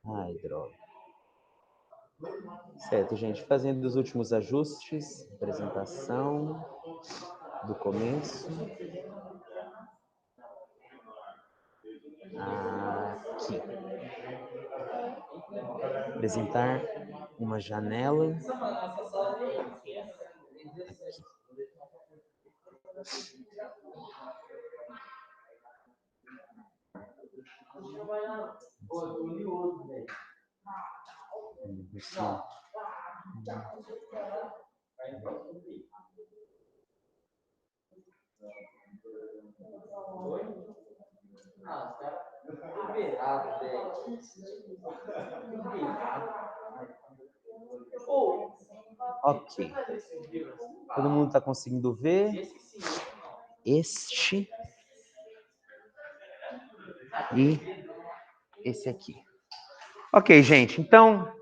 Ai, droga. Certo, gente. Fazendo os últimos ajustes. Apresentação do começo. Aqui. Apresentar uma janela. Aqui. Ok. Todo mundo está conseguindo ver? Este e esse aqui. Ok, gente. Então,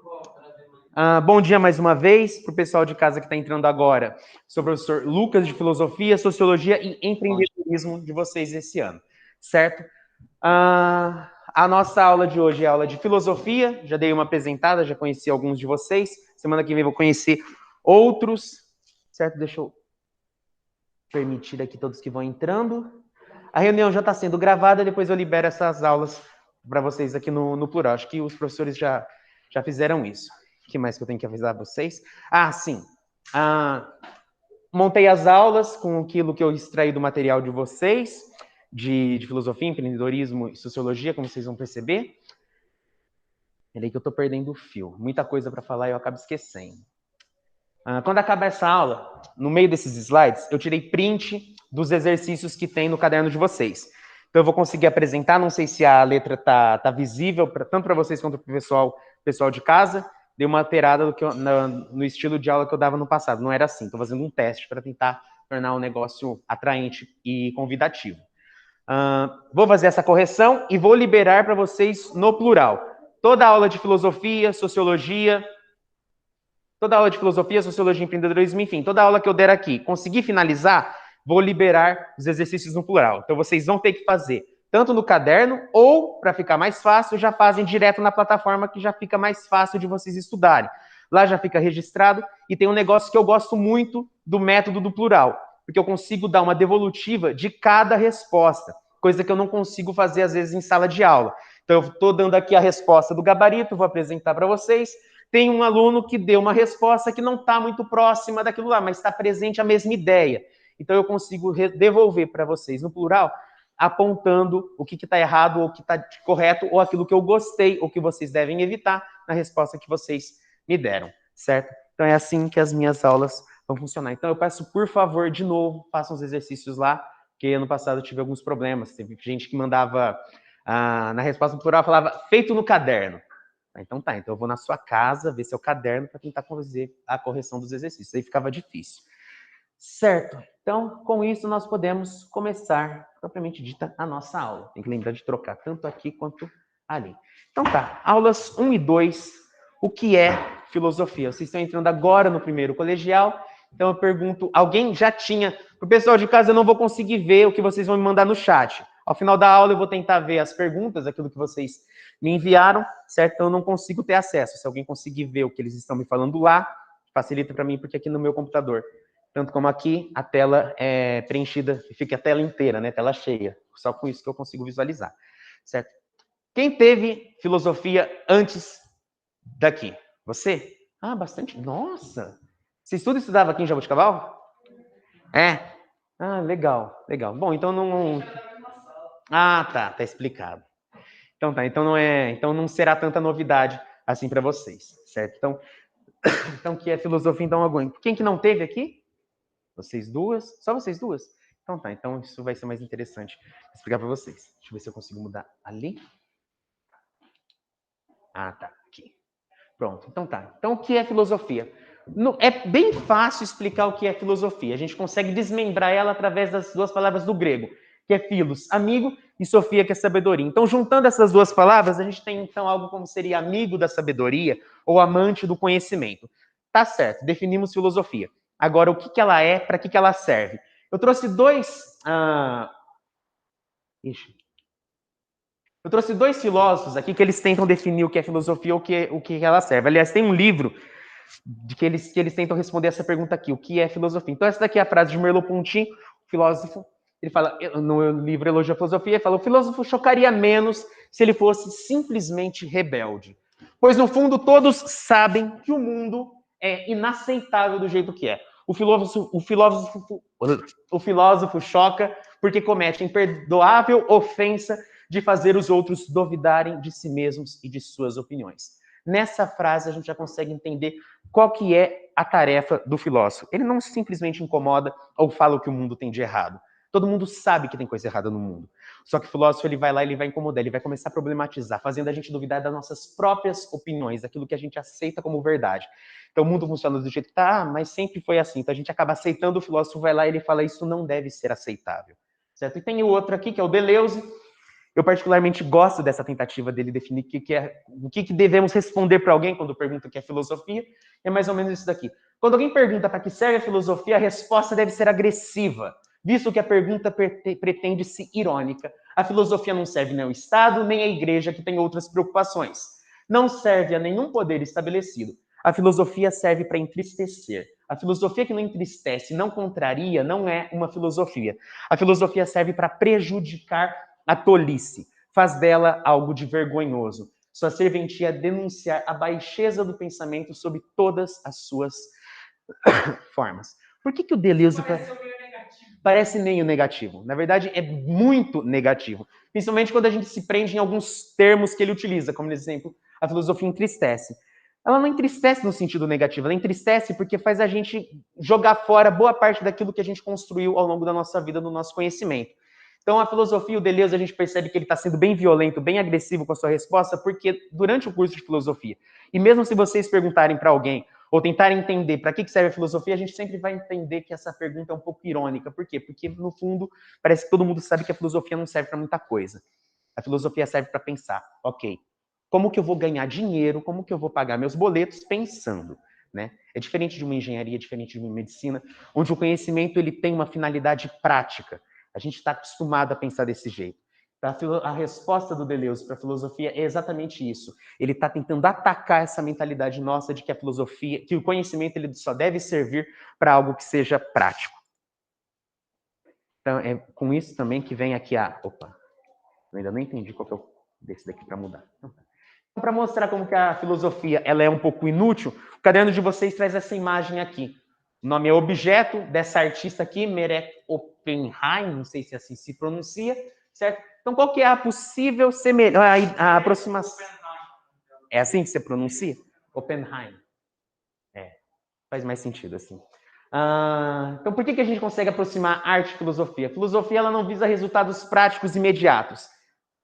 bom dia mais uma vez para o pessoal de casa que está entrando agora. Sou o professor Lucas de Filosofia, Sociologia e Empreendedorismo de vocês esse ano, certo? A nossa aula de hoje é aula de Filosofia. Já dei uma apresentada, já conheci alguns de vocês. Semana que vem vou conhecer outros, certo? Deixa eu permitir aqui todos que vão entrando. A reunião já está sendo gravada, depois eu libero essas aulas para vocês aqui no plural. Acho que os professores já fizeram isso. O que mais que eu tenho que avisar vocês? Sim. Montei as aulas com aquilo que eu extraí do material de vocês, de filosofia, empreendedorismo e sociologia, como vocês vão perceber. Peraí que eu estou perdendo o fio. Muita coisa para falar e eu acabo esquecendo. Quando acabar essa aula, no meio desses slides, eu tirei print dos exercícios que tem no caderno de vocês. Então, eu vou conseguir apresentar, não sei se a letra tá visível, tanto para vocês quanto para o pessoal de casa. Dei uma alterada no estilo de aula que eu dava no passado. Não era assim, estou fazendo um teste para tentar tornar o negócio atraente e convidativo. Vou fazer essa correção e vou liberar para vocês no plural. Toda aula de filosofia, sociologia, e empreendedorismo, enfim, toda aula que eu der aqui, conseguir finalizar, vou liberar os exercícios no plural. Então, vocês vão ter que fazer tanto no caderno ou, para ficar mais fácil, já fazem direto na plataforma, que já fica mais fácil de vocês estudarem. Lá já fica registrado e tem um negócio que eu gosto muito do método do plural, porque eu consigo dar uma devolutiva de cada resposta, coisa que eu não consigo fazer, às vezes, em sala de aula. Então, eu estou dando aqui a resposta do gabarito, vou apresentar para vocês. Tem um aluno que deu uma resposta que não está muito próxima daquilo lá, mas está presente a mesma ideia. Então, eu consigo devolver para vocês no plural, apontando o que está errado ou o que está correto, ou aquilo que eu gostei, ou que vocês devem evitar na resposta que vocês me deram, certo? Então, é assim que as minhas aulas vão funcionar. Então, eu peço, por favor, de novo, façam os exercícios lá, porque ano passado eu tive alguns problemas. Teve gente que mandava, na resposta plural, falava, feito no caderno. Então tá, então eu vou na sua casa, ver seu caderno para tentar fazer a correção dos exercícios. Aí ficava difícil. Certo, então com isso nós podemos começar, propriamente dita, a nossa aula. Tem que lembrar de trocar tanto aqui quanto ali. Então tá, aulas 1 e 2, o que é filosofia? Vocês estão entrando agora no primeiro colegial, então eu pergunto, alguém já tinha... Para o pessoal de casa eu não vou conseguir ver o que vocês vão me mandar no chat. Ao final da aula eu vou tentar ver as perguntas, aquilo que vocês me enviaram, certo? Então eu não consigo ter acesso. Se alguém conseguir ver o que eles estão me falando lá, facilita para mim, porque aqui no meu computador, tanto como aqui, a tela é preenchida, fica a tela inteira, né? Tela cheia. Só com isso que eu consigo visualizar, certo? Quem teve filosofia antes daqui? Você? Bastante. Nossa! Você estudava aqui em Jaboticabal? É? Legal, legal. Bom, então não... tá explicado. Então tá, então não será tanta novidade assim para vocês, certo? Então que é filosofia, então algum. Quem que não teve aqui? Vocês duas? Só vocês duas? Então tá, então isso vai ser mais interessante explicar para vocês. Deixa eu ver se eu consigo mudar ali. Tá, aqui. Pronto, então tá. Então o que é filosofia? É bem fácil explicar o que é filosofia. A gente consegue desmembrar ela através das duas palavras do grego, que é philos, amigo, e sofia, que é sabedoria. Então, juntando essas duas palavras, a gente tem então algo como seria amigo da sabedoria ou amante do conhecimento. Tá certo, definimos filosofia. Agora, o que ela é, para que ela serve? Eu trouxe dois... Eu trouxe dois filósofos aqui que eles tentam definir o que é filosofia ou o que ela serve. Aliás, tem um livro de que eles tentam responder essa pergunta aqui, o que é filosofia. Então, essa daqui é a frase de Merleau-Ponty, filósofo. Ele fala, no livro Elogio à Filosofia, ele fala, o filósofo chocaria menos se ele fosse simplesmente rebelde. Pois, no fundo, todos sabem que o mundo é inaceitável do jeito que é. O filósofo choca porque comete a imperdoável ofensa de fazer os outros duvidarem de si mesmos e de suas opiniões. Nessa frase, a gente já consegue entender qual que é a tarefa do filósofo. Ele não simplesmente incomoda ou fala o que o mundo tem de errado. Todo mundo sabe que tem coisa errada no mundo. Só que o filósofo ele vai lá, ele vai incomodar, ele vai começar a problematizar, fazendo a gente duvidar das nossas próprias opiniões, daquilo que a gente aceita como verdade. Então o mundo funciona do jeito que tá, mas sempre foi assim. Então a gente acaba aceitando, o filósofo vai lá e ele fala isso não deve ser aceitável. Certo? E tem o outro aqui, que é o Deleuze. Eu particularmente gosto dessa tentativa dele definir o que devemos responder para alguém quando pergunta o que é filosofia. É mais ou menos isso daqui. Quando alguém pergunta para que serve a filosofia, a resposta deve ser agressiva, visto que a pergunta pretende ser irônica. A filosofia não serve nem ao Estado, nem à Igreja, que tem outras preocupações. Não serve a nenhum poder estabelecido. A filosofia serve para entristecer. A filosofia que não entristece, não contraria, não é uma filosofia. A filosofia serve para prejudicar a tolice, faz dela algo de vergonhoso. Sua serventia é denunciar a baixeza do pensamento sob todas as suas formas. Por que o Deleuze parece meio negativo? Na verdade, é muito negativo. Principalmente quando a gente se prende em alguns termos que ele utiliza, como, por exemplo, a filosofia entristece. Ela não entristece no sentido negativo, ela entristece porque faz a gente jogar fora boa parte daquilo que a gente construiu ao longo da nossa vida, do nosso conhecimento. Então, a filosofia, o Deleuze, a gente percebe que ele está sendo bem violento, bem agressivo com a sua resposta, porque durante o curso de filosofia, e mesmo se vocês perguntarem para alguém, ou tentarem entender para que serve a filosofia, a gente sempre vai entender que essa pergunta é um pouco irônica. Por quê? Porque, no fundo, parece que todo mundo sabe que a filosofia não serve para muita coisa. A filosofia serve para pensar, ok, como que eu vou ganhar dinheiro, como que eu vou pagar meus boletos pensando, né? É diferente de uma engenharia, diferente de uma medicina, onde o conhecimento ele tem uma finalidade prática. A gente está acostumado a pensar desse jeito. A resposta do Deleuze para a filosofia é exatamente isso. Ele está tentando atacar essa mentalidade nossa de que a filosofia, que o conhecimento ele só deve servir para algo que seja prático. Então, é com isso também que vem aqui a... Opa, eu ainda não entendi qual que é o desse daqui para mudar. Então, para mostrar como que a filosofia ela é um pouco inútil, o caderno de vocês traz essa imagem aqui. O nome é Objeto, dessa artista aqui, Meret Oppenheim, não sei se assim se pronuncia, certo? Então, qual que é a possível semelhança, a aproximação? É assim que você pronuncia? Oppenheim. É, faz mais sentido assim. Então, por que a gente consegue aproximar arte e filosofia? A filosofia ela não visa resultados práticos imediatos,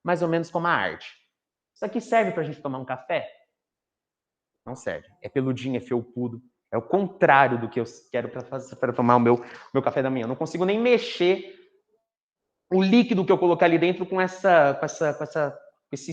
mais ou menos como a arte. Isso aqui serve para a gente tomar um café? Não serve. É peludinho, é felpudo. É o contrário do que eu quero para tomar o meu café da manhã. Eu não consigo nem mexer o líquido que eu colocar ali dentro com esse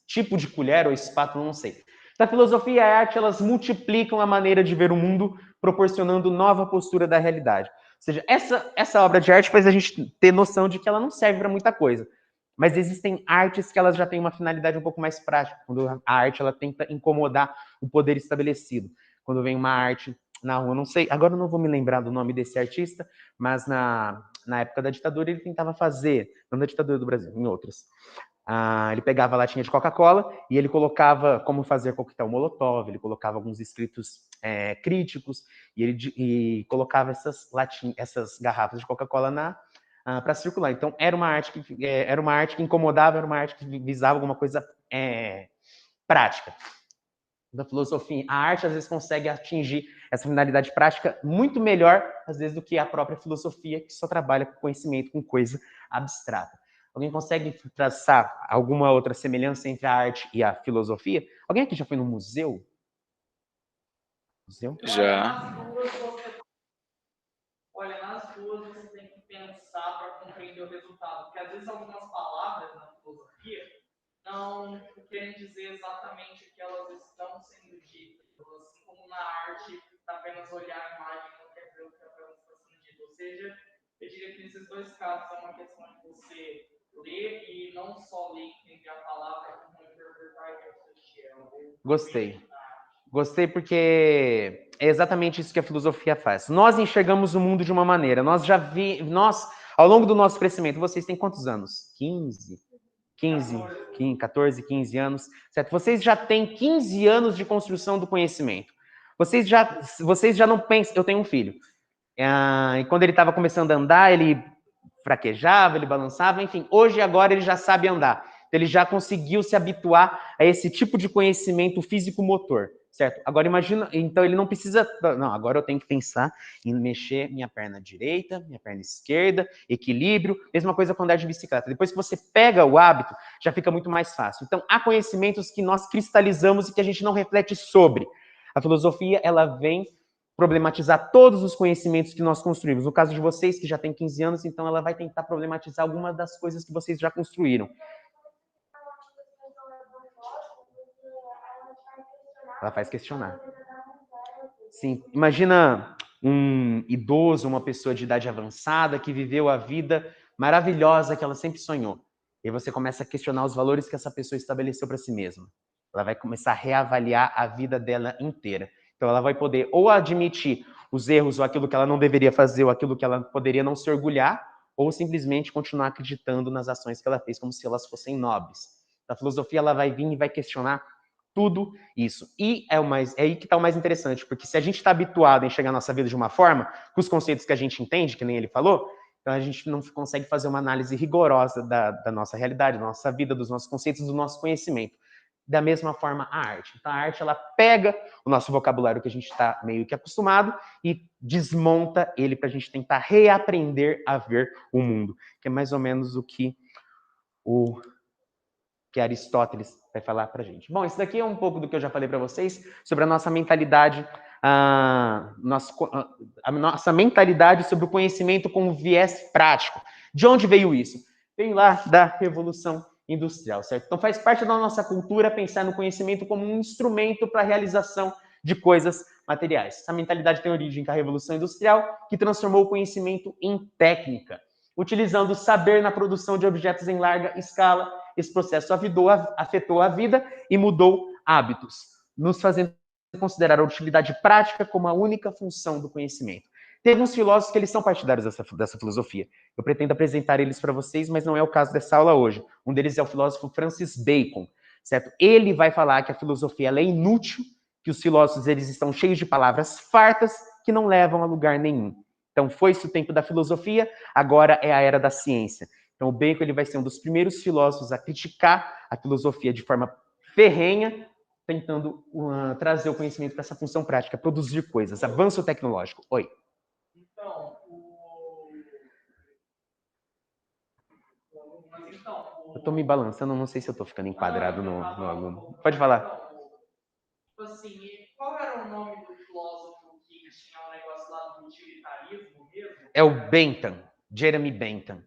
tipo de colher ou espátula, não sei. Então, a filosofia e a arte, elas multiplicam a maneira de ver o mundo, proporcionando nova postura da realidade. Ou seja, essa obra de arte faz a gente ter noção de que ela não serve para muita coisa. Mas existem artes que elas já têm uma finalidade um pouco mais prática, quando a arte ela tenta incomodar o poder estabelecido. Quando vem uma arte na rua, não sei, agora eu não vou me lembrar do nome desse artista, mas na época da ditadura ele tentava fazer, não da ditadura do Brasil, em outras. Ele pegava a latinha de Coca-Cola e ele colocava como fazer coquetel Molotov, ele colocava alguns escritos críticos e ele colocava essas garrafas de Coca-Cola para circular. Então era uma arte que incomodava, era uma arte que visava alguma coisa prática. Da filosofia, a arte às vezes consegue atingir essa finalidade prática muito melhor, às vezes, do que a própria filosofia, que só trabalha com conhecimento, com coisa abstrata. Alguém consegue traçar alguma outra semelhança entre a arte e a filosofia? Alguém aqui já foi no museu? Museu? Já. Olha, nas duas você tem que pensar para compreender o resultado, porque às vezes algumas palavras na filosofia não querem dizer exatamente o que elas estão sendo ditas. Assim como na arte, apenas olhar a imagem não quer dizer o que elas estão sendo dito. Ou seja, eu diria que nesses dois casos é uma questão de você ler e não só ler e entender a palavra, como interpretar e refletir. Gostei. Gostei porque é exatamente isso que a filosofia faz. Nós enxergamos o mundo de uma maneira. Nós, ao longo do nosso crescimento, vocês têm quantos anos? 14, 15 anos, certo? Vocês já têm 15 anos de construção do conhecimento. Vocês já não pensam... Eu tenho um filho. E quando ele estava começando a andar, ele fraquejava, ele balançava, enfim. Hoje e agora ele já sabe andar. Ele já conseguiu se habituar a esse tipo de conhecimento físico-motor, certo? Agora imagina, então ele não precisa... Não, agora eu tenho que pensar em mexer minha perna direita, minha perna esquerda, equilíbrio, mesma coisa com andar de bicicleta. Depois que você pega o hábito, já fica muito mais fácil. Então, há conhecimentos que nós cristalizamos e que a gente não reflete sobre. A filosofia, ela vem problematizar todos os conhecimentos que nós construímos. No caso de vocês, que já têm 15 anos, então ela vai tentar problematizar algumas das coisas que vocês já construíram. Ela faz questionar. Sim, imagina um idoso, uma pessoa de idade avançada que viveu a vida maravilhosa que ela sempre sonhou. E você começa a questionar os valores que essa pessoa estabeleceu para si mesma. Ela vai começar a reavaliar a vida dela inteira. Então ela vai poder ou admitir os erros ou aquilo que ela não deveria fazer ou aquilo que ela poderia não se orgulhar, ou simplesmente continuar acreditando nas ações que ela fez como se elas fossem nobres. A filosofia ela vai vir e vai questionar tudo isso. E é aí que está o mais interessante, porque se a gente está habituado a enxergar a nossa vida de uma forma, com os conceitos que a gente entende, que nem ele falou, então a gente não consegue fazer uma análise rigorosa da nossa realidade, da nossa vida, dos nossos conceitos, do nosso conhecimento. Da mesma forma, a arte. Então, a arte, ela pega o nosso vocabulário que a gente está meio que acostumado e desmonta ele para a gente tentar reaprender a ver o mundo, que é mais ou menos o que Aristóteles vai falar para a gente. Bom, isso daqui é um pouco do que eu já falei para vocês sobre a nossa mentalidade, a nossa mentalidade sobre o conhecimento com viés prático. De onde veio isso? Veio lá da Revolução Industrial, certo? Então faz parte da nossa cultura pensar no conhecimento como um instrumento para a realização de coisas materiais. Essa mentalidade tem origem com a Revolução Industrial, que transformou o conhecimento em técnica, utilizando o saber na produção de objetos em larga escala. Esse processo afetou a vida e mudou hábitos, nos fazendo considerar a utilidade prática como a única função do conhecimento. Tem alguns filósofos que eles são partidários dessa filosofia. Eu pretendo apresentar eles para vocês, mas não é o caso dessa aula hoje. Um deles é o filósofo Francis Bacon, certo? Ele vai falar que a filosofia ela é inútil, que os filósofos eles estão cheios de palavras fartas que não levam a lugar nenhum. Então, foi-se o tempo da filosofia, agora é a era da ciência. Então, o Bacon ele vai ser um dos primeiros filósofos a criticar a filosofia de forma ferrenha, tentando trazer o conhecimento para essa função prática, produzir coisas, avanço tecnológico. Oi. Então, eu estou me balançando, não sei se eu estou ficando enquadrado no aluno. Pode falar. Tipo assim, qual era o nome do filósofo que tinha um negócio lá do utilitarismo mesmo? É o Bentham, Jeremy Bentham.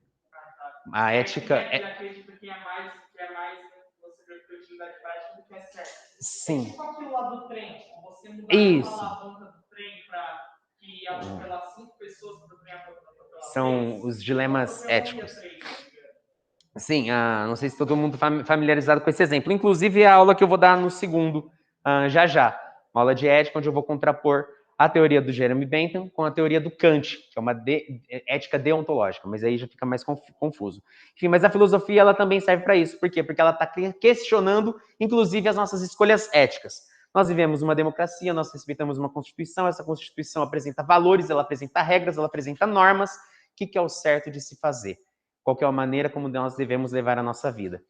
A ética Ele acredita que é mais você deve ter utilidade prática do que é certo. Sim. É tipo aquilo lá do trem, tipo, você mudar Isso. a alavanca do trem para que atropelar 5 pessoas para o trem atropelar 3. São os dilemas éticos. Sim, não sei se todo mundo familiarizado com esse exemplo. Inclusive, é a aula que eu vou dar no segundo, já já. Uma aula de ética, onde eu vou contrapor a teoria do Jeremy Bentham com a teoria do Kant, que é uma ética deontológica, mas aí já fica mais confuso. Enfim, mas a filosofia ela também serve para isso. Por quê? Porque ela está questionando, inclusive, as nossas escolhas éticas. Nós vivemos uma democracia, nós respeitamos uma Constituição, essa Constituição apresenta valores, ela apresenta regras, ela apresenta normas. O que é o certo de se fazer? Qual que é a maneira como nós devemos levar a nossa vida?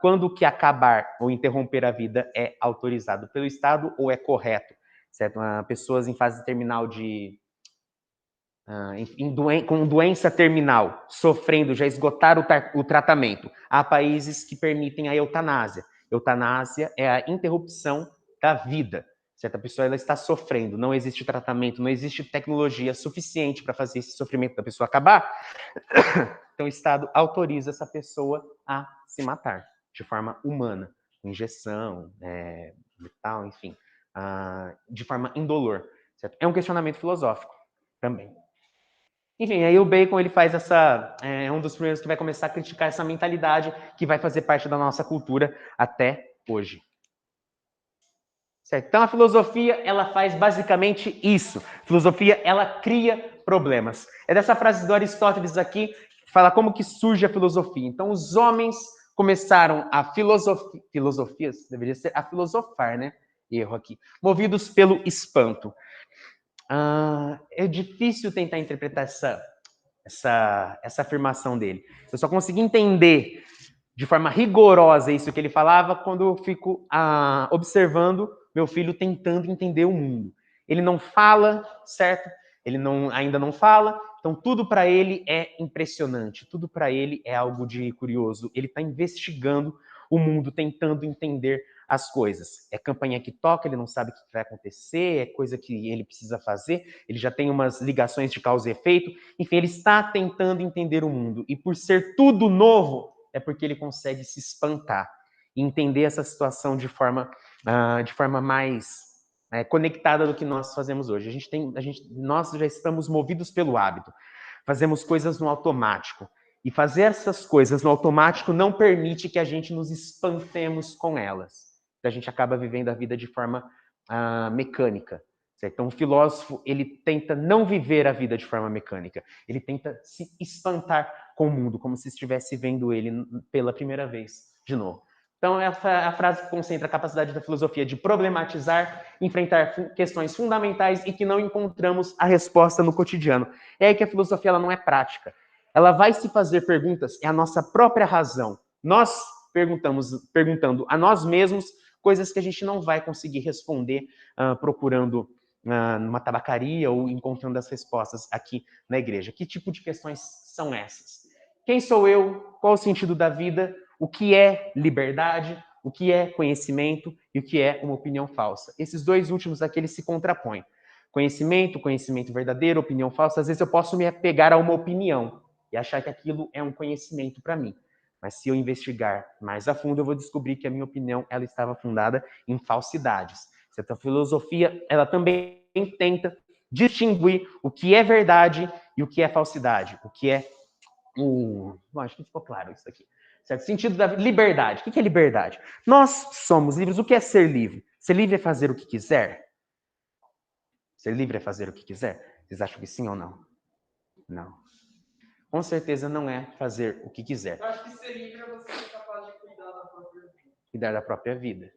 Quando que acabar ou interromper a vida é autorizado pelo Estado ou é correto? Certo? Pessoas em fase terminal com doença terminal, sofrendo, já esgotaram o tratamento. Há países que permitem a eutanásia. Eutanásia é a interrupção da vida. Certo? A pessoa ela está sofrendo, não existe tratamento, não existe tecnologia suficiente para fazer esse sofrimento da pessoa acabar. Então, o Estado autoriza essa pessoa a se matar de forma humana, injeção, letal, enfim, de forma indolor. Certo? É um questionamento filosófico também. Enfim, aí o Bacon ele faz é um dos primeiros que vai começar a criticar essa mentalidade que vai fazer parte da nossa cultura até hoje. Certo? Então a filosofia ela faz basicamente isso. A filosofia ela cria problemas. É dessa frase do Aristóteles aqui que fala como que surge a filosofia. Então os homens começaram a filosofias deveria ser a filosofar, né? Erro aqui. Movidos pelo espanto. É difícil tentar interpretar essa afirmação dele. Eu só consegui entender de forma rigorosa isso que ele falava quando eu fico observando meu filho tentando entender o mundo. Ele não fala, certo? Ele ainda não fala, então tudo para ele é impressionante, tudo para ele é algo de curioso. Ele está investigando o mundo, tentando entender as coisas. É campainha que toca, ele não sabe o que vai acontecer, é coisa que ele precisa fazer, ele já tem umas ligações de causa e efeito. Enfim, ele está tentando entender o mundo. E por ser tudo novo, é porque ele consegue se espantar e entender essa situação de forma mais conectada do que nós fazemos hoje. Nós já estamos movidos pelo hábito, fazemos coisas no automático. E fazer essas coisas no automático não permite que a gente nos espantemos com elas. A gente acaba vivendo a vida de forma mecânica. Certo? Então, o filósofo ele tenta não viver a vida de forma mecânica. Ele tenta se espantar com o mundo, como se estivesse vendo ele pela primeira vez de novo. Então, essa é a frase que concentra a capacidade da filosofia de problematizar, enfrentar questões fundamentais e que não encontramos a resposta no cotidiano. É aí que a filosofia ela não é prática. Ela vai se fazer perguntas, é a nossa própria razão. Nós perguntando a nós mesmos coisas que a gente não vai conseguir responder procurando numa tabacaria ou encontrando as respostas aqui na igreja. Que tipo de questões são essas? Quem sou eu? Qual o sentido da vida? O que é liberdade? O que é conhecimento? E o que é uma opinião falsa? Esses dois últimos aqui, eles se contrapõem. Conhecimento verdadeiro, opinião falsa. Às vezes eu posso me apegar a uma opinião e achar que aquilo é um conhecimento para mim. Mas se eu investigar mais a fundo, eu vou descobrir que a minha opinião ela estava fundada em falsidades. Certo? A filosofia ela também tenta distinguir o que é verdade e o que é falsidade, o que é Bom, acho que ficou claro isso aqui. Certo? Sentido da liberdade. O que é liberdade? Nós somos livres. O que é ser livre? Ser livre é fazer o que quiser? Ser livre é fazer o que quiser? Vocês acham que sim ou não? Não. Com certeza não é fazer o que quiser. Eu acho que ser livre é você ser capaz de cuidar da própria vida. Cuidar da própria vida.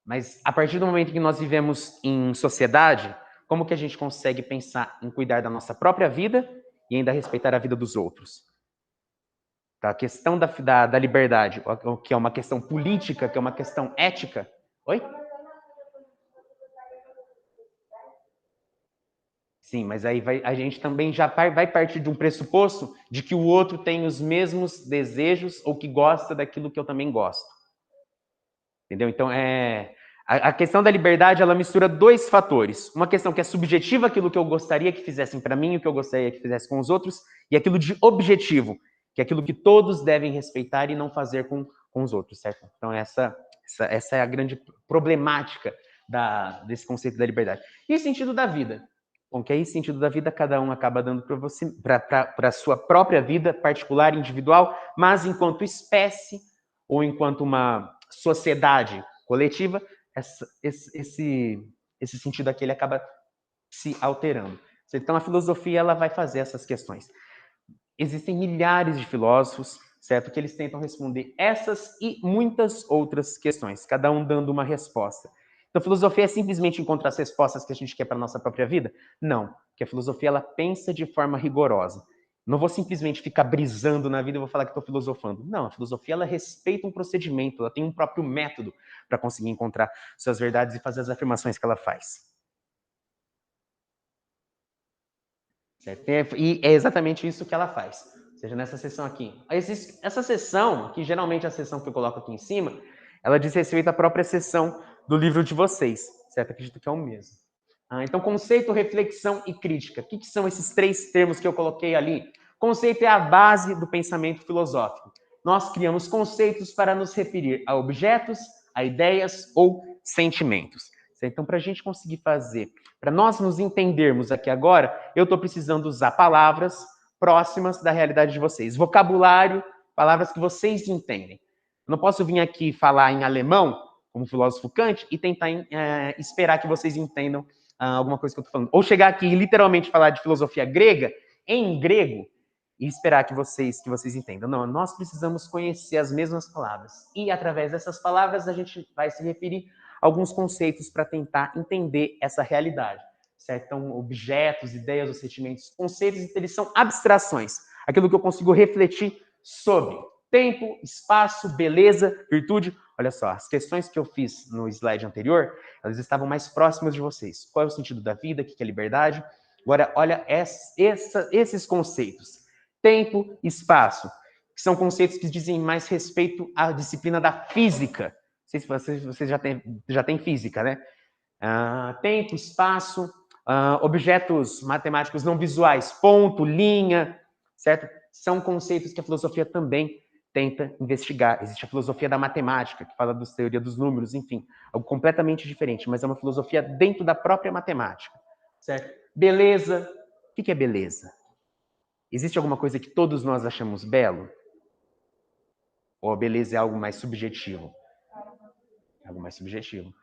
Mas a partir do momento que nós vivemos em sociedade, como que a gente consegue pensar em cuidar da nossa própria vida e ainda respeitar a vida dos outros? A questão da liberdade, que é uma questão política, que é uma questão ética. Oi? Sim, mas aí a gente também já vai partir de um pressuposto de que o outro tem os mesmos desejos ou que gosta daquilo que eu também gosto. Entendeu? Então, a questão da liberdade, ela mistura dois fatores. Uma questão que é subjetiva, aquilo que eu gostaria que fizessem para mim, o que eu gostaria que fizessem com os outros, e aquilo de objetivo, que é aquilo que todos devem respeitar e não fazer com os outros, certo? Então, essa é a grande problemática desse conceito da liberdade. E o sentido da vida? Bom, que aí, sentido da vida, cada um acaba dando para a sua própria vida particular, individual, mas enquanto espécie ou enquanto uma sociedade coletiva, esse sentido aqui ele acaba se alterando. Então, a filosofia ela vai fazer essas questões. Existem milhares de filósofos, certo, que eles tentam responder essas e muitas outras questões, cada um dando uma resposta. Então, a filosofia é simplesmente encontrar as respostas que a gente quer para a nossa própria vida? Não, porque a filosofia ela pensa de forma rigorosa. Não vou simplesmente ficar brisando na vida e vou falar que estou filosofando. Não, a filosofia ela respeita um procedimento, ela tem um próprio método para conseguir encontrar suas verdades e fazer as afirmações que ela faz. Certo? E é exatamente isso que ela faz. Ou seja, nessa sessão aqui. Essa sessão, que geralmente é a sessão que eu coloco aqui em cima, ela diz respeito à própria sessão do livro de vocês. Certo? Acredito que é o mesmo. Então, conceito, reflexão e crítica. O que são esses três termos que eu coloquei ali? Conceito é a base do pensamento filosófico. Nós criamos conceitos para nos referir a objetos, a ideias ou sentimentos. Então, para a gente conseguir fazer, para nós nos entendermos aqui agora, eu estou precisando usar palavras próximas da realidade de vocês. Vocabulário, palavras que vocês entendem. Eu não posso vir aqui falar em alemão, como filósofo Kant, e tentar esperar que vocês entendam alguma coisa que eu estou falando. Ou chegar aqui e literalmente falar de filosofia grega, em grego, e esperar que vocês entendam. Não, nós precisamos conhecer as mesmas palavras. E através dessas palavras a gente vai se referir a alguns conceitos para tentar entender essa realidade. Certo? Então, objetos, ideias, os sentimentos, conceitos, eles são abstrações. Aquilo que eu consigo refletir sobre tempo, espaço, beleza, virtude. Olha só, as questões que eu fiz no slide anterior, elas estavam mais próximas de vocês. Qual é o sentido da vida? O que é liberdade? Agora, olha esses conceitos. Tempo, espaço, que são conceitos que dizem mais respeito à disciplina da física. Não sei se vocês já têm física, né? Tempo, espaço, objetos matemáticos não visuais, ponto, linha, certo? São conceitos que a filosofia também tenta investigar. Existe a filosofia da matemática, que fala da teoria dos números, enfim, algo completamente diferente, mas é uma filosofia dentro da própria matemática, certo? Beleza. O que é beleza? Existe alguma coisa que todos nós achamos belo? Ou a beleza é algo mais subjetivo? É algo mais subjetivo.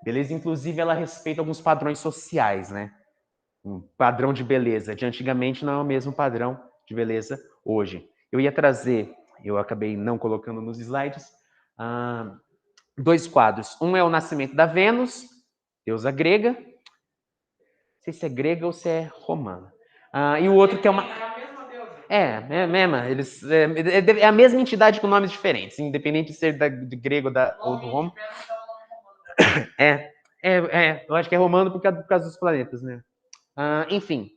Beleza, inclusive, ela respeita alguns padrões sociais, né? Um padrão de beleza de antigamente não é o mesmo padrão de beleza hoje. Eu ia trazer, eu acabei não colocando nos slides, 2 quadros. Um é o Nascimento da Vênus, deusa grega. Não sei se é grega ou se é romana. E o outro que é uma... É a mesma. É a mesma entidade com nomes diferentes, independente de ser de grego ou do Roma. Eu acho que é romano por causa dos planetas, né? Enfim,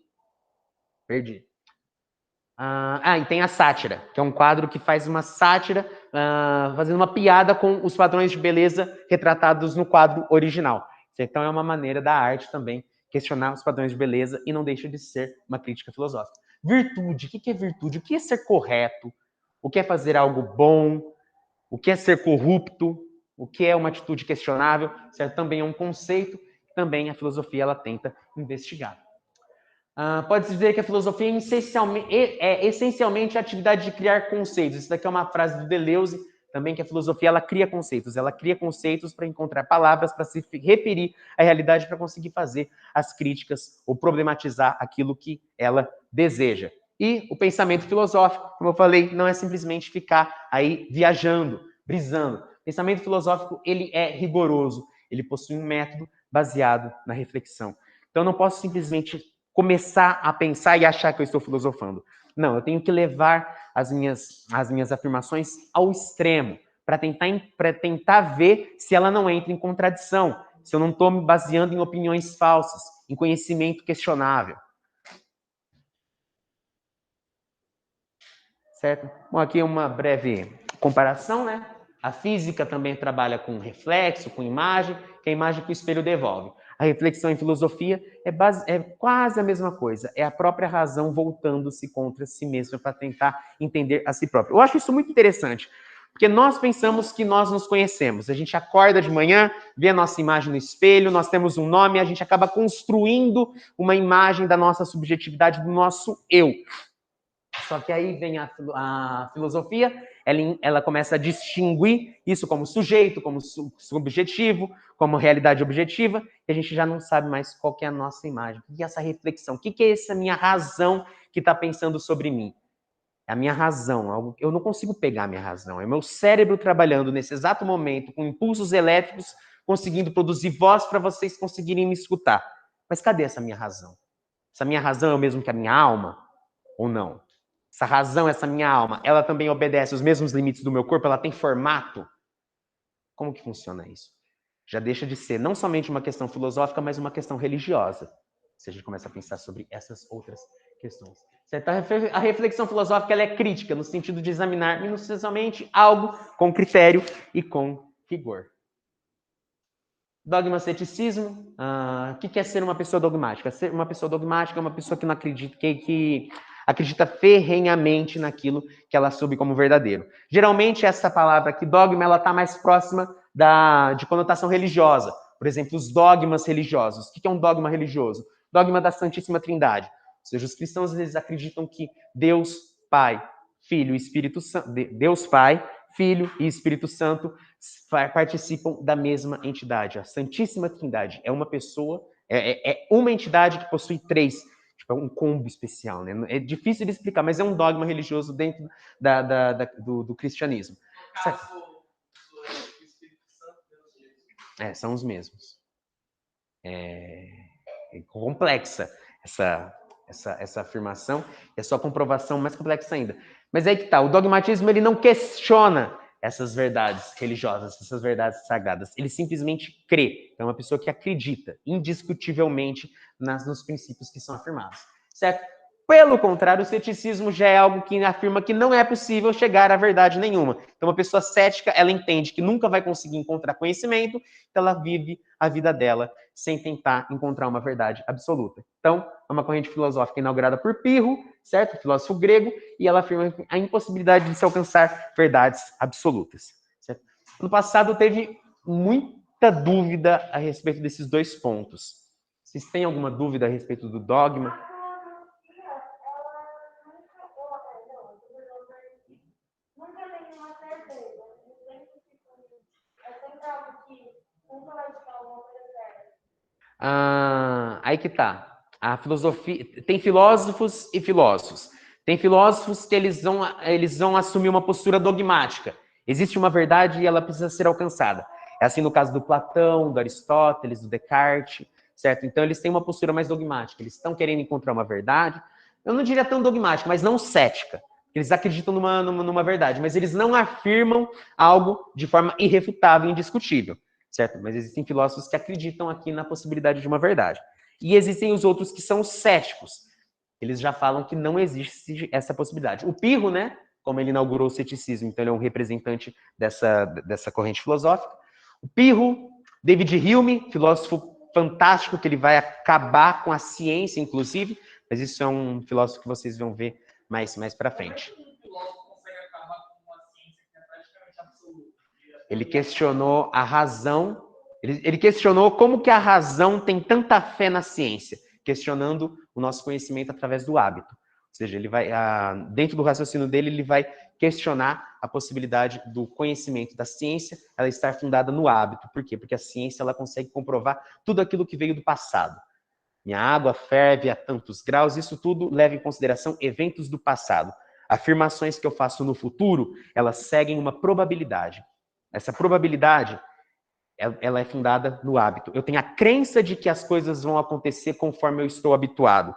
perdi. E tem a sátira, que é um quadro que faz uma sátira, fazendo uma piada com os padrões de beleza retratados no quadro original. Então é uma maneira da arte também questionar os padrões de beleza e não deixa de ser uma crítica filosófica. Virtude, o que é virtude? O que é ser correto? O que é fazer algo bom? O que é ser corrupto? O que é uma atitude questionável? Certo? Também é um conceito que também a filosofia ela tenta investigar. Pode-se dizer que a filosofia é essencialmente a atividade de criar conceitos. Isso daqui é uma frase do Deleuze, também, que a filosofia ela cria conceitos. Ela cria conceitos para encontrar palavras, para se referir à realidade, para conseguir fazer as críticas ou problematizar aquilo que ela deseja. E o pensamento filosófico, como eu falei, não é simplesmente ficar aí viajando, brisando. O pensamento filosófico ele é rigoroso, ele possui um método baseado na reflexão. Então, eu não posso simplesmente começar a pensar e achar que eu estou filosofando. Não, eu tenho que levar as minhas afirmações ao extremo, para tentar ver se ela não entra em contradição, se eu não estou me baseando em opiniões falsas, em conhecimento questionável. Certo? Bom, aqui uma breve comparação, né? A física também trabalha com reflexo, com imagem, que é a imagem que o espelho devolve. A reflexão em filosofia é quase a mesma coisa. É a própria razão voltando-se contra si mesma para tentar entender a si própria. Eu acho isso muito interessante, porque nós pensamos que nós nos conhecemos. A gente acorda de manhã, vê a nossa imagem no espelho, nós temos um nome, a gente acaba construindo uma imagem da nossa subjetividade, do nosso eu. Só que aí vem a filosofia, ela começa a distinguir isso como sujeito, como subjetivo, como realidade objetiva, e a gente já não sabe mais qual que é a nossa imagem. O que é essa reflexão? O que é essa minha razão que está pensando sobre mim? É a minha razão. Eu não consigo pegar a minha razão. É o meu cérebro trabalhando nesse exato momento, com impulsos elétricos, conseguindo produzir voz para vocês conseguirem me escutar. Mas cadê essa minha razão? Essa minha razão é o mesmo que a minha alma? Ou não? Essa razão, essa minha alma, ela também obedece os mesmos limites do meu corpo? Ela tem formato? Como que funciona isso? Já deixa de ser não somente uma questão filosófica, mas uma questão religiosa. Se a gente começa a pensar sobre essas outras questões. Certo? A reflexão filosófica ela é crítica, no sentido de examinar minuciosamente algo com critério e com rigor. Dogma, ceticismo. O que é ser uma pessoa dogmática? Ser uma pessoa dogmática é uma pessoa que não acredita, que acredita ferrenhamente naquilo que ela assume como verdadeiro. Geralmente, essa palavra aqui, dogma, ela está mais próxima de conotação religiosa. por exemplo, os dogmas religiosos. O que é um dogma religioso? Dogma da Santíssima Trindade. Ou seja, os cristãos eles acreditam que Deus, Pai, Filho e Espírito Santo, Deus Pai, Filho e Espírito Santo participam da mesma entidade. A Santíssima Trindade é uma pessoa, é uma entidade que possui três. Tipo, é um combo especial, né? É difícil de explicar, mas é um dogma religioso dentro do cristianismo. No caso do Espírito Santo, Deus. São os mesmos. É complexa essa afirmação, e a sua comprovação mais complexa ainda. Mas aí que tá, o dogmatismo ele não questiona essas verdades religiosas, essas verdades sagradas. Ele simplesmente crê. É uma pessoa que acredita indiscutivelmente nos princípios que são afirmados. Certo? Pelo contrário, o ceticismo já é algo que afirma que não é possível chegar à verdade nenhuma. Então, uma pessoa cética, ela entende que nunca vai conseguir encontrar conhecimento, então ela vive a vida dela sem tentar encontrar uma verdade absoluta. Então, é uma corrente filosófica inaugurada por Pirro, certo? Filósofo grego, e ela afirma a impossibilidade de se alcançar verdades absolutas. Certo? No passado, teve muita dúvida a respeito desses dois pontos. Vocês têm alguma dúvida a respeito do dogma? Aí que tá. A filosofia tem filósofos e filósofos. Tem filósofos que eles vão assumir uma postura dogmática. Existe uma verdade e ela precisa ser alcançada. É assim no caso do Platão, do Aristóteles, do Descartes, certo? Então eles têm uma postura mais dogmática. Eles estão querendo encontrar uma verdade. Eu não diria tão dogmática, mas não cética. Eles acreditam numa verdade, mas eles não afirmam algo de forma irrefutável e indiscutível. Certo? Mas existem filósofos que acreditam aqui na possibilidade de uma verdade. E existem os outros que são céticos. Eles já falam que não existe essa possibilidade. O Pirro, né, como ele inaugurou o ceticismo, então ele é um representante dessa corrente filosófica. O Pirro, David Hume, filósofo fantástico, que ele vai acabar com a ciência, inclusive, mas isso é um filósofo que vocês vão ver mais para frente. Ele questionou a razão, ele questionou como que a razão tem tanta fé na ciência, questionando o nosso conhecimento através do hábito. Ou seja, ele vai, dentro do raciocínio dele, ele vai questionar a possibilidade do conhecimento da ciência ela estar fundada no hábito. Por quê? Porque a ciência ela consegue comprovar tudo aquilo que veio do passado. Minha água ferve a tantos graus, isso tudo leva em consideração eventos do passado. Afirmações que eu faço no futuro, elas seguem uma probabilidade. Essa probabilidade, ela é fundada no hábito. Eu tenho a crença de que as coisas vão acontecer conforme eu estou habituado,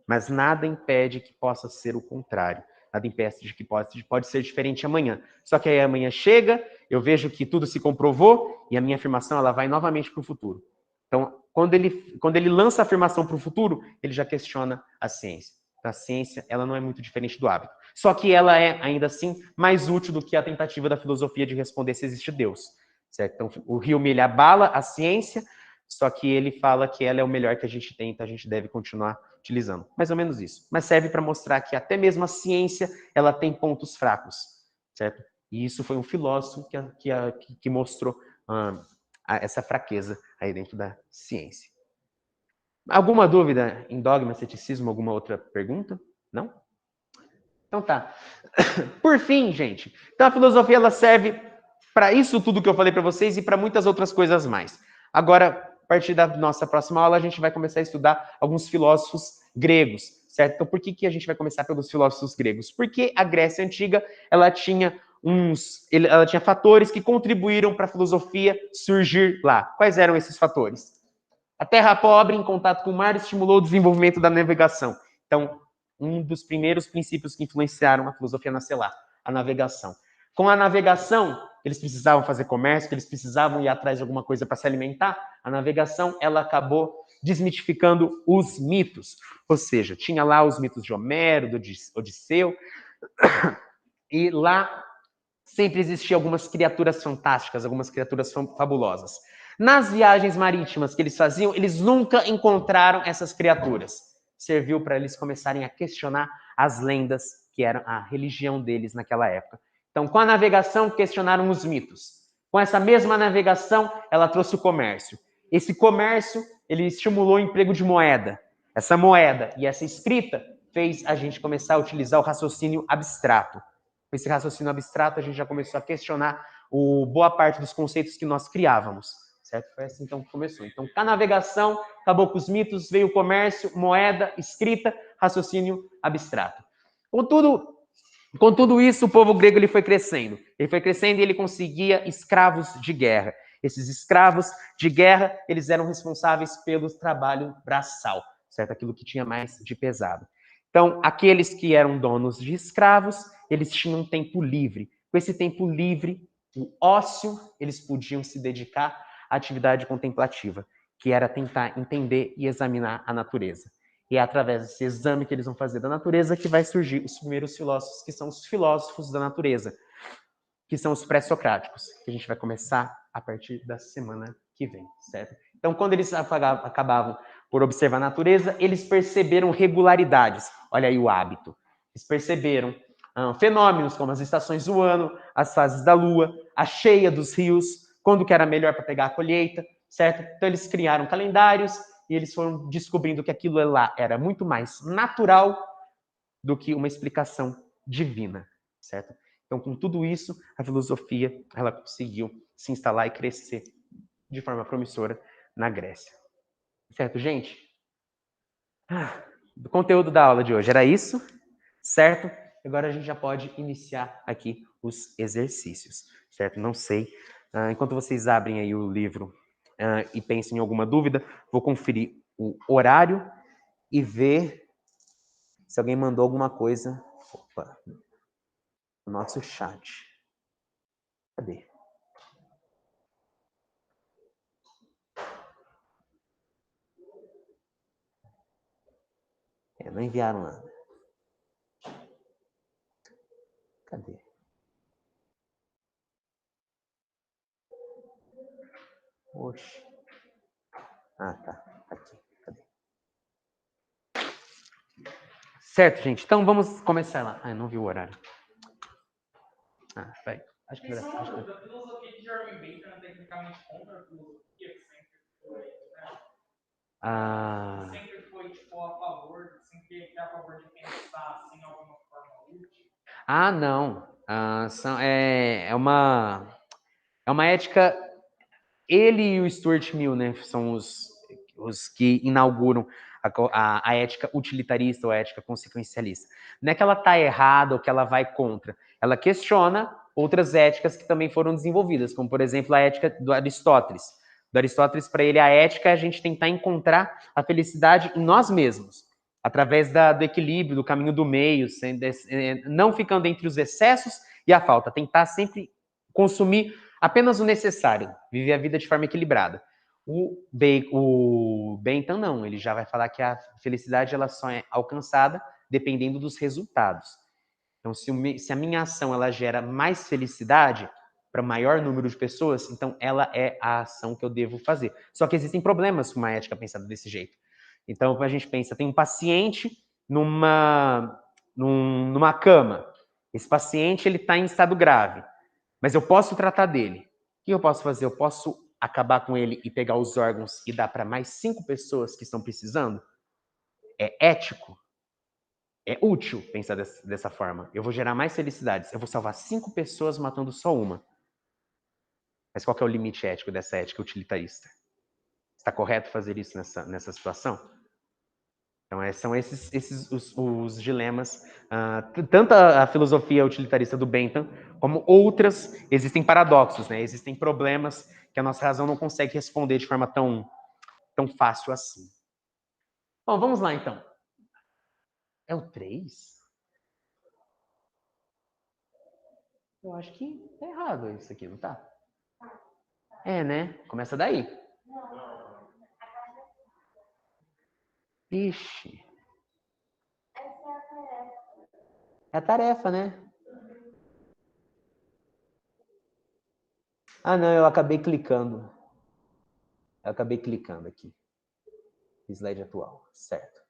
mas nada impede que possa ser o contrário. Nada impede de que pode ser diferente amanhã. Só que aí amanhã chega, eu vejo que tudo se comprovou e a minha afirmação ela vai novamente para o futuro. Então, quando ele lança a afirmação para o futuro, ele já questiona a ciência. A ciência ela não é muito diferente do hábito. Só que ela é, ainda assim, mais útil do que a tentativa da filosofia de responder se existe Deus. Certo? Então, o Hume ele abala a ciência, só que ele fala que ela é o melhor que a gente tem, então a gente deve continuar utilizando. Mais ou menos isso. Mas serve para mostrar que até mesmo a ciência ela tem pontos fracos. Certo? E isso foi um filósofo que mostrou essa fraqueza aí dentro da ciência. Alguma dúvida em dogma, ceticismo, alguma outra pergunta? Não? Então tá. Por fim, gente, então a filosofia ela serve para isso tudo que eu falei para vocês e para muitas outras coisas mais. Agora, a partir da nossa próxima aula, a gente vai começar a estudar alguns filósofos gregos, certo? Então, por que a gente vai começar pelos filósofos gregos? Porque a Grécia Antiga, ela tinha fatores que contribuíram para a filosofia surgir lá. Quais eram esses fatores? A terra pobre em contato com o mar estimulou o desenvolvimento da navegação. Então, um dos primeiros princípios que influenciaram a filosofia nascer lá, a navegação. Com a navegação, eles precisavam fazer comércio, eles precisavam ir atrás de alguma coisa para se alimentar. A navegação, ela acabou desmitificando os mitos. Ou seja, tinha lá os mitos de Homero, do Odisseu, e lá sempre existiam algumas criaturas fantásticas, algumas criaturas fabulosas. Nas viagens marítimas que eles faziam, eles nunca encontraram essas criaturas. Serviu para eles começarem a questionar as lendas que eram a religião deles naquela época. Então, com a navegação, questionaram os mitos. Com essa mesma navegação, ela trouxe o comércio. Esse comércio, ele estimulou o emprego de moeda. Essa moeda e essa escrita fez a gente começar a utilizar o raciocínio abstrato. Com esse raciocínio abstrato, a gente já começou a questionar boa parte dos conceitos que nós criávamos. Certo? Foi assim então que começou. Então, com a navegação, acabou com os mitos, veio o comércio, moeda, escrita, raciocínio abstrato. Com tudo isso, o povo grego ele foi crescendo. Ele foi crescendo e ele conseguia escravos de guerra. Esses escravos de guerra, eles eram responsáveis pelo trabalho braçal, certo? Aquilo que tinha mais de pesado. Então, aqueles que eram donos de escravos, eles tinham tempo livre. Com esse tempo livre, o ócio, eles podiam se dedicar à atividade contemplativa, que era tentar entender e examinar a natureza. E é através desse exame que eles vão fazer da natureza que vai surgir os primeiros filósofos, que são os filósofos da natureza, que são os pré-socráticos, que a gente vai começar a partir da semana que vem, certo? Então, quando eles acabavam por observar a natureza, eles perceberam regularidades. Olha aí o hábito. Eles perceberam fenômenos como as estações do ano, as fases da lua, a cheia dos rios, quando que era melhor para pegar a colheita, certo? Então, eles criaram calendários e eles foram descobrindo que aquilo lá era muito mais natural do que uma explicação divina, certo? Então, com tudo isso, a filosofia ela conseguiu se instalar e crescer de forma promissora na Grécia. Certo, gente? O conteúdo da aula de hoje era isso, certo? Agora a gente já pode iniciar aqui os exercícios, certo? Não sei. Enquanto vocês abrem aí o livro e pensem em alguma dúvida, vou conferir o horário e ver se alguém mandou alguma coisa. Opa, no nosso chat. Cadê? Não enviaram nada. Cadê? Oxe. Ah, tá. Aqui. Cadê? Certo, gente. Então vamos começar lá. Ah, não vi o horário. Ah, vai. Acho que vai dar. A filosofia de Jeremy Bentham é tecnicamente contra a filosofia, que sempre foi, né? Sempre foi, tipo, a favor, sempre é a favor de pensar, assim, alguma forma útil. Ah, não. É uma ética. Ele e o Stuart Mill, né, são os que inauguram a ética utilitarista ou a ética consequencialista. Não é que ela está errada ou que ela vai contra. Ela questiona outras éticas que também foram desenvolvidas, como, por exemplo, a ética do Aristóteles. Do Aristóteles, para ele, a ética é a gente tentar encontrar a felicidade em nós mesmos, através do equilíbrio, do caminho do meio, não ficando entre os excessos e a falta. Tentar sempre consumir apenas o necessário, viver a vida de forma equilibrada. O Bentham não, ele já vai falar que a felicidade ela só é alcançada dependendo dos resultados. Então, se a minha ação ela gera mais felicidade para maior número de pessoas, então ela é a ação que eu devo fazer. Só que existem problemas com uma ética pensada desse jeito. Então, a gente pensa, tem um paciente numa cama. Esse paciente ele está em estado grave, mas eu posso tratar dele. O que eu posso fazer? Eu posso acabar com ele e pegar os órgãos e dar para mais 5 pessoas que estão precisando? É ético? É útil pensar dessa forma. Eu vou gerar mais felicidades. Eu vou salvar 5 pessoas matando só uma. Mas qual que é o limite ético dessa ética utilitarista? Está correto fazer isso nessa situação? Então, são esses os dilemas. Tanto a filosofia utilitarista do Bentham, como outras, existem paradoxos, né? Existem problemas que a nossa razão não consegue responder de forma tão fácil assim. Bom, vamos lá então. É o 3? Eu acho que tá errado isso aqui, não tá? É, né? Começa daí. Ixi. É a tarefa, né? Ah, não, eu acabei clicando. Eu acabei clicando aqui. Slide atual, certo.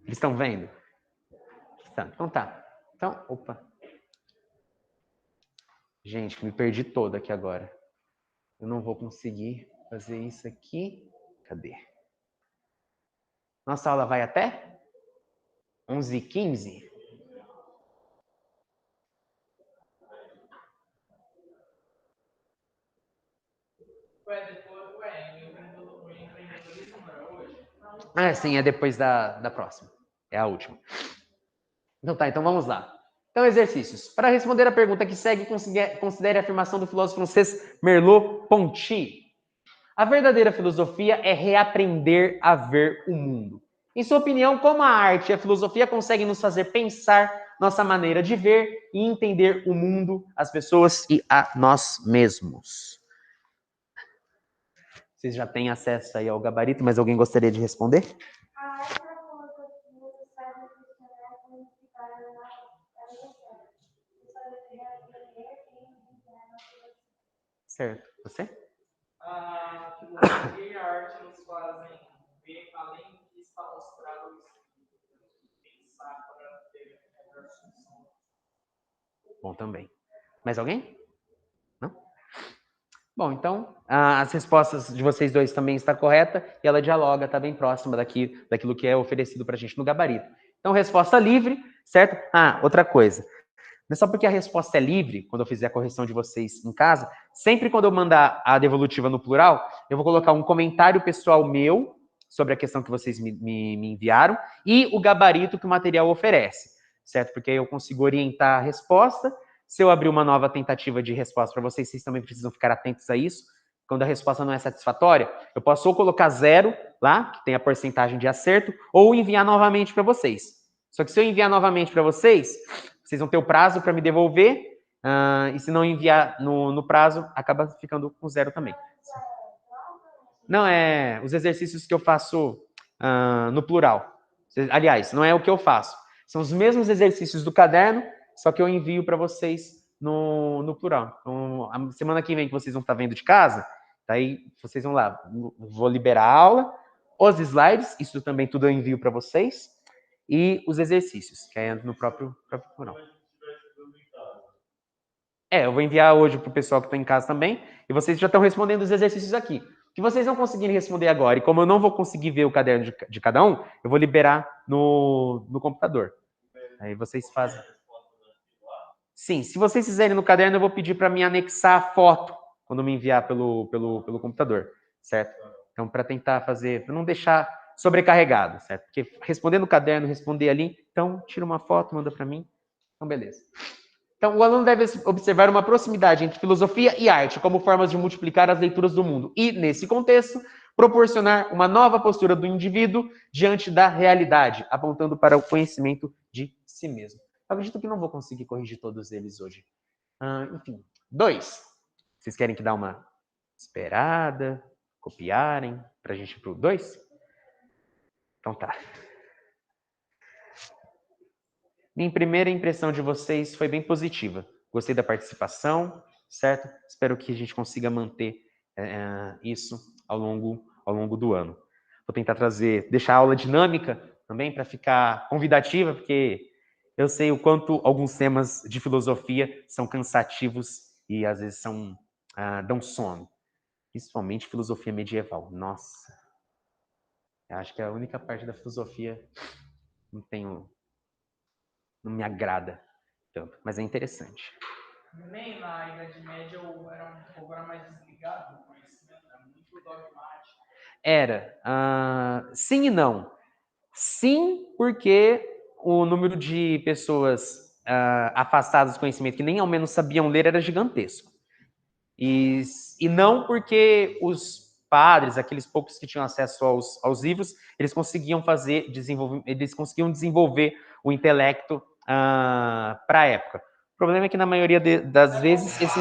Eles estão vendo? Então tá. Então, opa. Gente, me perdi todo aqui agora. Eu não vou conseguir fazer isso aqui. Cadê? Nossa aula vai até 11h15? Ah, sim, é depois da próxima. É a última. Então tá, então vamos lá. Então, exercícios. Para responder a pergunta que segue, considere a afirmação do filósofo francês Merleau-Ponty. A verdadeira filosofia é reaprender a ver o mundo. Em sua opinião, como a arte e a filosofia conseguem nos fazer pensar nossa maneira de ver e entender o mundo, as pessoas e a nós mesmos? Vocês já têm acesso aí ao gabarito, mas alguém gostaria de responder? A arte é a forma que o mundo sabe questionar e modificar a nossa Certo. Você? A filosofia e a arte nos fazem ver além do que está mostrado no espírito, pensar para ter melhor solução. Bom também. Mais alguém? Não? Bom, então, as respostas de vocês dois também está correta e ela dialoga, está bem próxima daquilo que é oferecido para a gente no gabarito. Então, resposta livre, certo? Ah, outra coisa. Não é só porque a resposta é livre, quando eu fizer a correção de vocês em casa, sempre quando eu mandar a devolutiva no plural, eu vou colocar um comentário pessoal meu sobre a questão que vocês me enviaram e o gabarito que o material oferece, certo? Porque aí eu consigo orientar a resposta. Se eu abrir uma nova tentativa de resposta para vocês, vocês também precisam ficar atentos a isso. Quando a resposta não é satisfatória, eu posso ou colocar 0 lá, que tem a porcentagem de acerto, ou enviar novamente para vocês. Só que se eu enviar novamente para vocês, vocês vão ter o prazo para me devolver, e se não enviar no prazo, acaba ficando com 0 também. Não, é os exercícios que eu faço no plural. Aliás, não é o que eu faço. São os mesmos exercícios do caderno, só que eu envio para vocês no plural. Então, a semana que vem que vocês vão estar vendo de casa, daí vocês vão lá. Vou liberar a aula, os slides, isso também tudo eu envio para vocês, e os exercícios, que é no próprio plural. Eu vou enviar hoje para o pessoal que está em casa também, e vocês já estão respondendo os exercícios aqui. O que vocês não conseguirem responder agora, e como eu não vou conseguir ver o caderno de cada um, eu vou liberar no computador. Aí vocês fazem. Sim, se vocês fizerem no caderno, eu vou pedir para me anexar a foto quando me enviar pelo computador, certo? Então, para tentar fazer, para não deixar sobrecarregado, certo? Porque responder no caderno, responder ali, então tira uma foto, manda para mim. Então, beleza. Então, o aluno deve observar uma proximidade entre filosofia e arte como formas de multiplicar as leituras do mundo e, nesse contexto, proporcionar uma nova postura do indivíduo diante da realidade, apontando para o conhecimento de si mesmo. Eu acredito que não vou conseguir corrigir todos eles hoje. Enfim, 2. Vocês querem que dá uma esperada, copiarem, para a gente ir para o 2? Então tá. Minha primeira impressão de vocês foi bem positiva. Gostei da participação, certo? Espero que a gente consiga manter isso ao longo do ano. Vou tentar deixar a aula dinâmica também para ficar convidativa, porque eu sei o quanto alguns temas de filosofia são cansativos e às vezes dão sono. Principalmente filosofia medieval. Nossa, eu acho que é a única parte da filosofia que não me agrada tanto, mas é interessante. Nem na Idade Média eu era um pouco mais desligado do conhecimento, era muito dogmático. Era. Sim e não. Sim, porque o número de pessoas afastadas do conhecimento que nem ao menos sabiam ler era gigantesco. E não porque os padres, aqueles poucos que tinham acesso aos livros, eles conseguiam desenvolver o intelecto para a época. O problema é que na maioria das vezes esse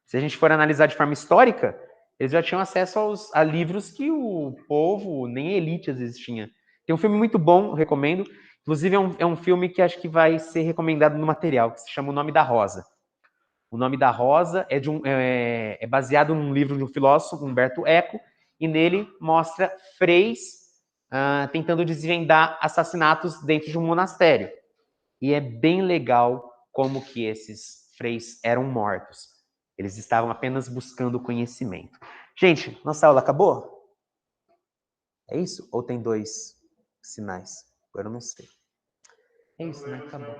Se a gente for analisar de forma histórica, eles já tinham acesso a livros que o povo, nem a elite às vezes tinha. Tem um filme muito bom, recomendo. Inclusive, é um filme que acho que vai ser recomendado no material, que se chama O Nome da Rosa. O Nome da Rosa é baseado num livro de um filósofo, Humberto Eco, e nele mostra freis tentando desvendar assassinatos dentro de um monastério. E é bem legal como que esses freis eram mortos. Eles estavam apenas buscando conhecimento. Gente, nossa aula acabou? É isso? Ou tem 2 sinais? Agora eu não sei. É isso, né? Acabou.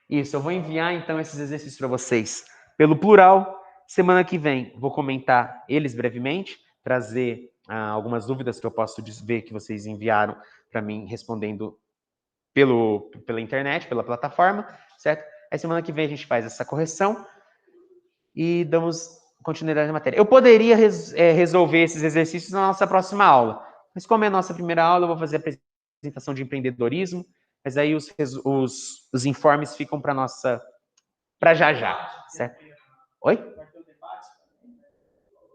Isso, eu vou enviar então esses exercícios para vocês pelo plural. Semana que vem vou comentar eles brevemente, trazer algumas dúvidas que eu posso ver que vocês enviaram para mim respondendo pela internet, pela plataforma, certo? Aí semana que vem a gente faz essa correção e damos continuidade na matéria. Eu poderia resolver esses exercícios na nossa próxima aula, mas como é a nossa primeira aula, eu vou fazer a apresentação de empreendedorismo, mas aí os informes ficam para já, certo? Oi?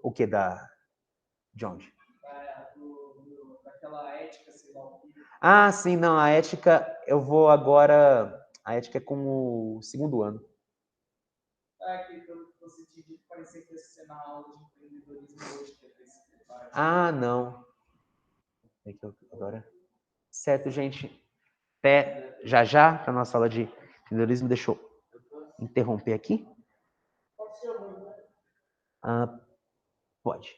O que de onde? Daquela ética, sei lá. Ah, sim, não, a ética eu vou agora, a ética é com o 2º ano. Que você te disse que parecia que ia ser na aula de empreendedorismo hoje, que é esse debate. Ah, não. Agora. Certo, gente. Até já para nossa aula de empreendedorismo. Deixa eu interromper aqui. Pode.